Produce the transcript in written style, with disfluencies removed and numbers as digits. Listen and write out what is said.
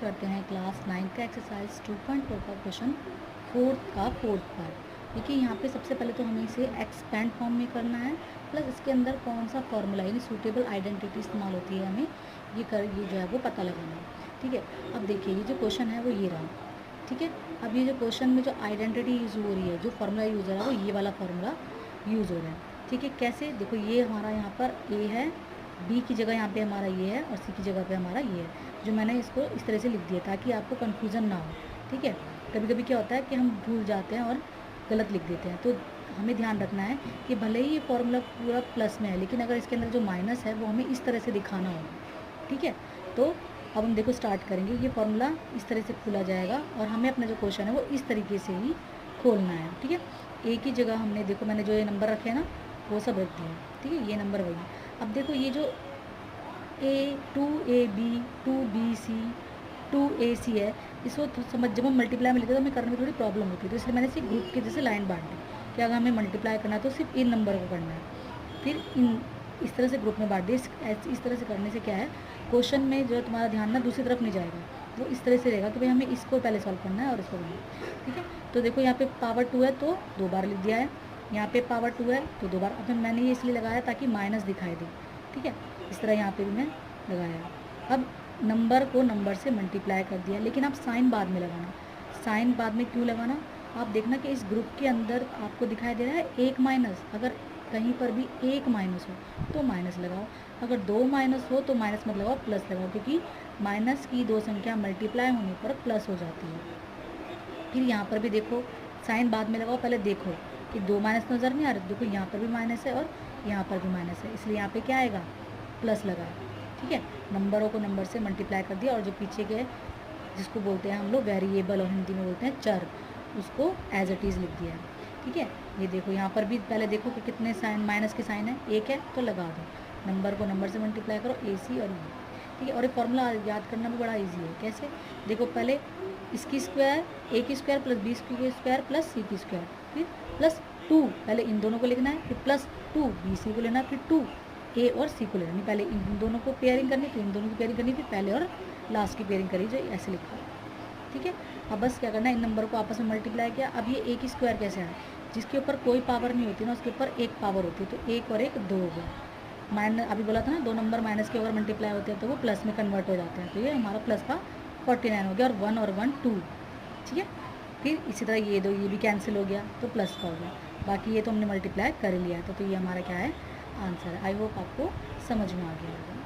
करते हैं क्लास 9 का एक्सरसाइज 2.4 का क्वेश्चन फोर्थ पार्ट। देखिए यहाँ पे सबसे पहले तो हमें इसे एक्सपेंड फॉर्म में करना है, प्लस इसके अंदर कौन सा फॉर्मूला यानी सूटेबल आइडेंटिटी इस्तेमाल होती है हमें ये जो है वो पता लगाना है। ठीक है, अब देखिए ये जो क्वेश्चन है वो ये रहा। ठीक है, अब ये जो क्वेश्चन में जो आइडेंटिटी यूज़ हो रही है, जो फार्मूला यूज़ हो रहा है वो ये वाला फार्मूला यूज़ हो रहा है। ठीक है, कैसे? देखो ये हमारा यहाँ पर ए है, बी की जगह यहाँ पे हमारा ये है और सी की जगह पे हमारा ये है, जो मैंने इसको इस तरह से लिख दिया ताकि आपको कन्फ्यूज़न ना हो। ठीक है, कभी कभी क्या होता है कि हम भूल जाते हैं और गलत लिख देते हैं, तो हमें ध्यान रखना है कि भले ही ये फॉर्मूला पूरा प्लस में है, लेकिन अगर इसके अंदर जो माइनस है वो हमें इस तरह से दिखाना होगा। ठीक है, तो अब हम देखो स्टार्ट करेंगे। ये फॉर्मूला इस तरह से खोला जाएगा और हमें अपना जो क्वेश्चन है वो इस तरीके से ही खोलना है। ठीक है, एक ही जगह हमने देखो मैंने जो ये नंबर रखे हैं ना वो सब रख दिए। ठीक है, ये नंबर वही। अब देखो ये जो A2AB 2BC 2AC है, इसको समझ जब हम मल्टीप्लाई में लिखते हैं तो हमें करने में थोड़ी प्रॉब्लम होती है, तो इसलिए मैंने इसे ग्रुप के जैसे लाइन बांट दी कि अगर हमें मल्टीप्लाई करना है तो सिर्फ इन नंबर को करना है, फिर इन इस तरह से ग्रुप में बांट दिए। इस तरह से करने से क्या है, क्वेश्चन में जो तुम्हारा ध्यान ना दूसरी तरफ नहीं जाएगा, वो इस तरह से रहेगा कि भाई हमें इसको पहले सॉल्व करना है और इसको करना है। ठीक है, तो देखो यहाँ पे पावर 2 है तो 2 बार लिख दिया है, यहाँ पे पावर 2 है तो 2 बार। अब मैंने ये इसलिए लगाया ताकि माइनस दिखाई दे। ठीक है, इस तरह यहाँ पे भी मैं लगाया। अब नंबर को नंबर से मल्टीप्लाई कर दिया, लेकिन आप साइन बाद में लगाना। साइन बाद में क्यों लगाना? आप देखना कि इस ग्रुप के अंदर आपको दिखाई दे रहा है एक माइनस, अगर कहीं पर भी एक माइनस हो तो माइनस लगाओ, अगर 2 माइनस हो तो माइनस मत लगाओ, प्लस लगाओ, क्योंकि माइनस की दो संख्या मल्टीप्लाई होने पर प्लस हो जाती है। फिर यहाँ पर भी देखो साइन बाद में लगाओ, पहले देखो कि 2 माइनस नज़र नहीं आ रहे, देखो यहाँ पर भी माइनस है और यहाँ पर भी माइनस है, इसलिए यहाँ पे क्या आएगा, प्लस लगा। ठीक है, नंबरों को नंबर से मल्टीप्लाई कर दिया और जो पीछे के जिसको बोलते हैं हम लोग वेरिएबल और हिंदी में बोलते हैं चर, उसको एज इट इज़ लिख दिया है। ठीक है, ये देखो यहाँ पर भी पहले देखो कि कितने साइन माइनस के साइन है, एक है तो लगा दो। नंबर को नंबर से मल्टीप्लाई करो, AC और ये। ठीक है, और ये फॉर्मूला याद करना भी बड़ा ईजी है। कैसे? देखो पहले इसकी स्क्वायर A की स्क्वायर प्लस B की स्क्वायर प्लस C की स्क्वायर, फिर प्लस 2, पहले इन दोनों को लिखना है, फिर प्लस 2 BC को लेना है, फिर 2 A और C को लेना है। पहले इन दोनों को पेयरिंग करनी, फिर इन दोनों की पेयरिंग करनी, फिर पहले और लास्ट की पेयरिंग करी, जो ऐसे लिखा है। ठीक है, अब बस क्या करना है, इन नंबर को आपस में मल्टीप्लाई किया। अब ये A की स्क्वायर कैसे है, जिसके ऊपर कोई पावर नहीं होती ना उसके ऊपर एक पावर होती है, तो एक और एक 2 हो गया। माइनस अभी बोला था ना, 2 नंबर माइनस के अगर मल्टीप्लाई होते हैं तो वो प्लस में कन्वर्ट हो जाते हैं, तो ये हमारा प्लस का 49 हो गया, और 1 और 1 2। ठीक है, फिर इसी तरह ये 2 ये भी कैंसिल हो गया तो प्लस का हो गया, बाकी ये तो हमने मल्टीप्लाई कर लिया है, तो ये हमारा क्या है, आंसर है। आई होप आपको समझ में आ गया होगा।